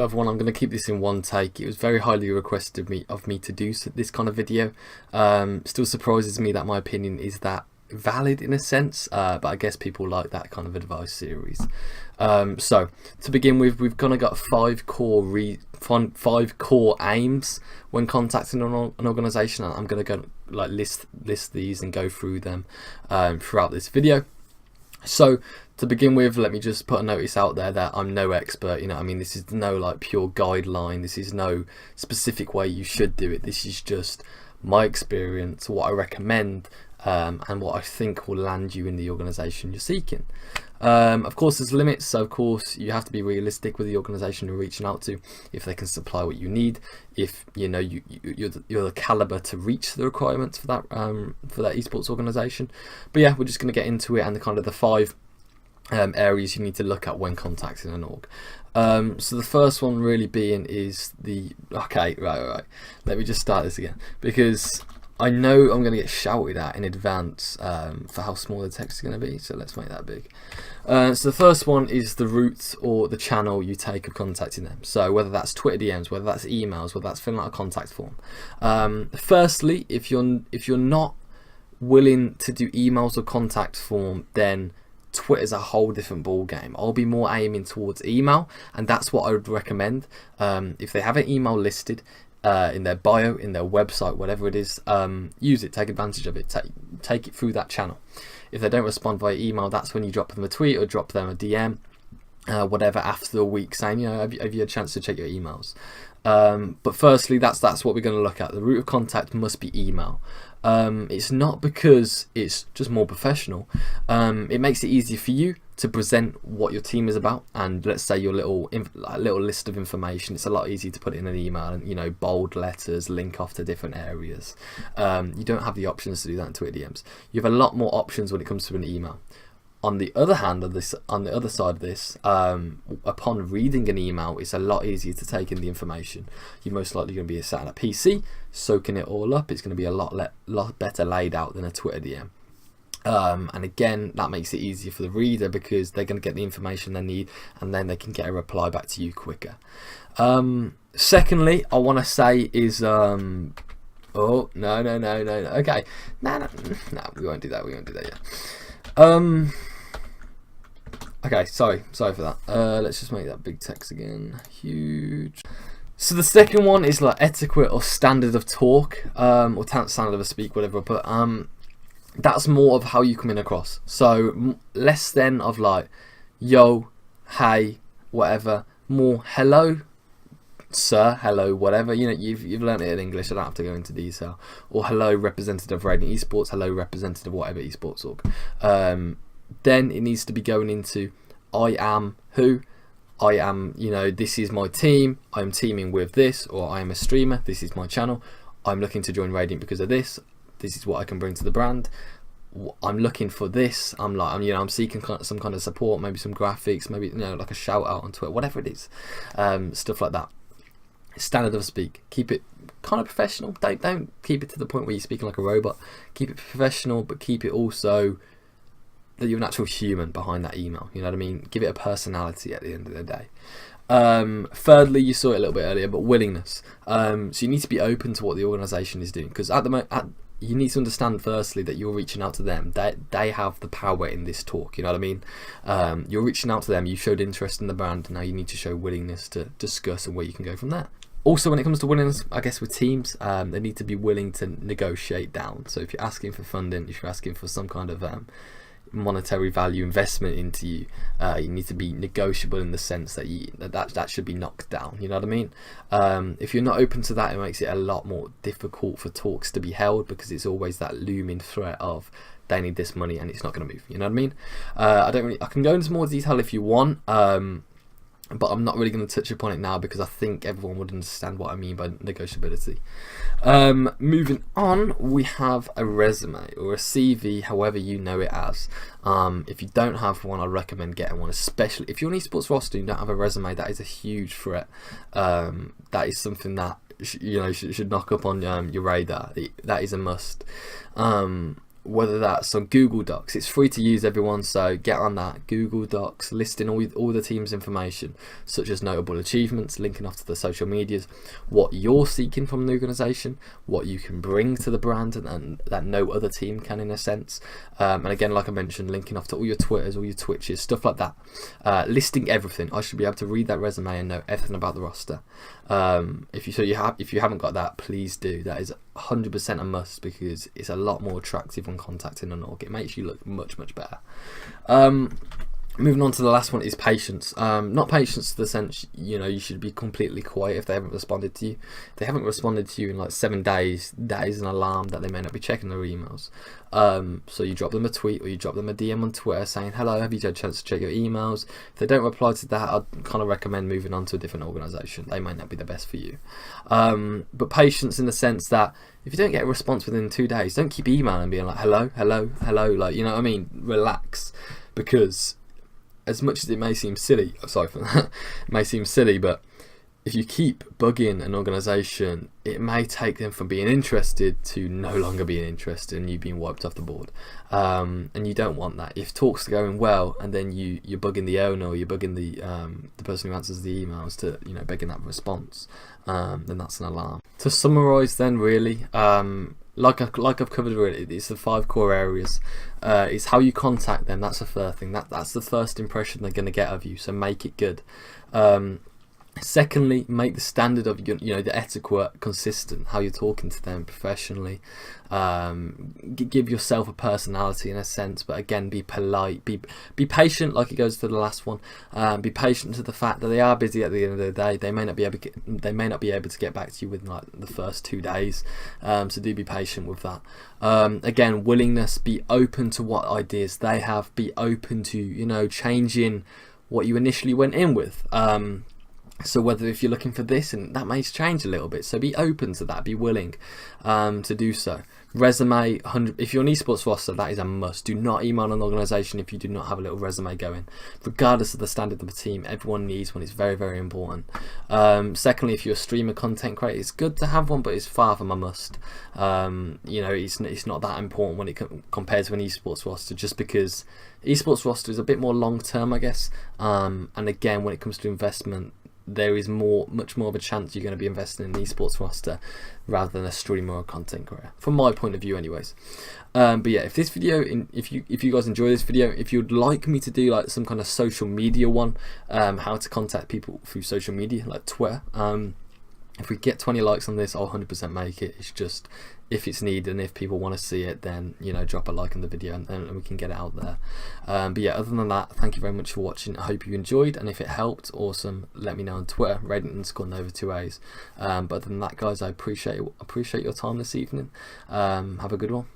do have one. I'm going to keep this in one take. It was very highly requested of me to do this kind of video. Still surprises me that my opinion is that valid in a sense, but I guess people like that kind of advice series. So to begin with, we've kind of got five core aims when contacting an organization, and I'm going to go like list these and go through them throughout this video. So to begin with, let me just put a notice out there that I'm no expert. You know, I mean, this is no like pure guideline. This is no specific way you should do it. This is just my experience, what I recommend, and what I think will land you in the organization you're seeking. Of course, there's limits, so of course you have to be realistic with the organization you're reaching out to, if they can supply what you need, if you know you're the caliber to reach the requirements for that esports organization. But yeah, we're just going to get into it and the five areas you need to look at when contacting an org. So the first one really being is right. Let me just start this again, because I know I'm going to get shouted at in advance for how small the text is going to be, so let's make that big. So the first one is the route or the channel you take of contacting them. So whether that's Twitter DMs, whether that's emails, whether that's filling out a contact form. Firstly, if you're not willing to do emails or contact form, then Twitter's a whole different ball game. I'll be more aiming towards email, and that's what I would recommend. If they have an email listed in their bio, in their website, whatever it is, use it, take advantage of it, take it through that channel. If they don't respond via email, that's when you drop them a tweet or drop them a DM, whatever, after the week, saying, you know, have you had a chance to check your emails? But firstly, that's what we're going to look at. The route of contact must be email. It's not because it's just more professional. It makes it easier for you to present what your team is about, and let's say your little list of information. It's a lot easier to put it in an email and, you know, bold letters, link off to different areas. You don't have the options to do that in Twitter DMs. You have a lot more options when it comes to an email. On the other hand of this, on the other side of this, upon reading an email, it's a lot easier to take in the information. You're most likely going to be sat on a PC, soaking it all up. It's going to be a lot better laid out than a Twitter DM. And again, that makes it easier for the reader because they're going to get the information they need, and then they can get a reply back to you quicker. Secondly, I want to say is oh no, okay, no, we won't do that yet. Okay, sorry for that. Let's just make that big text again, huge. So the second one is like etiquette or standard of talk, or standard of speak, whatever I put. That's more of how you come in across. So less than of like, yo, hey, whatever. More hello, sir, hello, whatever. You know, you've learned it in English. I don't have to go into detail. Or hello, representative Raiding Esports. Hello, representative whatever esports org. Then it needs to be going into I am who. I am, you know, this is my team. I'm teaming with this, or I am a streamer. This is my channel. I'm looking to join Radiant because of this. This is what I can bring to the brand. I'm looking for this. I'm seeking some kind of support, maybe some graphics, maybe, you know, like a shout out on Twitter, whatever it is, stuff like that. Standard of speak. Keep it kind of professional. Don't keep it to the point where you're speaking like a robot. Keep it professional, but keep it also that you're an actual human behind that email. You know what I mean? Give it a personality at the end of the day. Thirdly, you saw it a little bit earlier, but willingness. So you need to be open to what the organisation is doing, because at the moment, you need to understand firstly that you're reaching out to them. They have the power in this talk. You know what I mean? You're reaching out to them. You showed interest in the brand. Now you need to show willingness to discuss and where you can go from there. Also, when it comes to willingness, I guess with teams, they need to be willing to negotiate down. So if you're asking for funding, if you're asking for some kind of monetary value investment into you, you need to be negotiable in the sense that that should be knocked down. You know what I mean? If you're not open to that, it makes it a lot more difficult for talks to be held, because it's always that looming threat of they need this money and it's not going to move. You know what I mean? I can go into more detail if you want, but I'm not really going to touch upon it now because I think everyone would understand what I mean by negotiability. Moving on, we have a resume or a CV, however you know it as. If you don't have one, I recommend getting one, especially if you're an esports roster and you don't have a resume. That is a huge threat. That is something that should knock up on your radar. That is a must. whether that's on Google Docs. It's free to use, everyone, so get on that. Google Docs, listing all the team's information, such as notable achievements, linking off to the social medias, what you're seeking from the organisation, what you can bring to the brand, and that no other team can, in a sense. And again, like I mentioned, linking off to all your Twitters, all your Twitches, stuff like that. Listing everything. I should be able to read that resume and know everything about the roster. If you haven't got that, please do. That is 100% a must, because it's a lot more attractive when contacting an org. It makes you look much better. Moving on to the last one is patience. Not patience to the sense, you should be completely quiet if they haven't responded to you. If they haven't responded to you in like 7 days, that is an alarm that they may not be checking their emails. So you drop them a tweet or you drop them a DM on Twitter saying, hello, have you had a chance to check your emails? If they don't reply to that, I'd kind of recommend moving on to a different organisation. They might not be the best for you. But patience in the sense that if you don't get a response within 2 days, don't keep emailing being like, hello, like, you know what I mean? Relax, because as much as it may seem silly, sorry for that, it may seem silly, but if you keep bugging an organisation, it may take them from being interested to no longer being interested and you being wiped off the board. And you don't want that. If talks are going well and then you're bugging the owner or you're bugging the person who answers the emails to, begging that response, then that's an alarm. To summarise then, really, like I've covered already, it's the 5 core areas. It's how you contact them. That's the first thing. That's the first impression they're going to get of you. So make it good. Secondly, make the standard of the etiquette consistent. How you're talking to them professionally. Give yourself a personality in a sense, but again, be polite. Be patient. Like it goes to the last one. Be patient to the fact that they are busy at the end of the day. They may not be able to get back to you within like the first 2 days. So do be patient with that. Again, willingness. Be open to what ideas they have. Be open to changing what you initially went in with. So whether if you're looking for this, and that may change a little bit, so be open to that, be willing to do so. Resume, if you're an esports roster, that is a must. Do not email an organisation if you do not have a little resume going. Regardless of the standard of the team, everyone needs one. It's very, very important. Secondly, if you're a streamer, content creator, it's good to have one, but it's far from a must. It's not that important when it compared to an esports roster, just because esports roster is a bit more long term, I guess. And again, when it comes to investment, there is much more of a chance you're going to be investing in an esports roster rather than a streamer or content creator, from my point of view anyways. But yeah, if this video, if you guys enjoy this video, if you'd like me to do like some kind of social media one, how to contact people through social media like Twitter, if we get 20 likes on this, I'll 100% make it. It's just if it's needed and if people want to see it, then drop a like on the video and we can get it out there. But yeah, other than that, thank you very much for watching. I hope you enjoyed, and if it helped, awesome. Let me know on Twitter, Radiant_Nova2As. But other than that, guys, I appreciate your time this evening. Have a good one.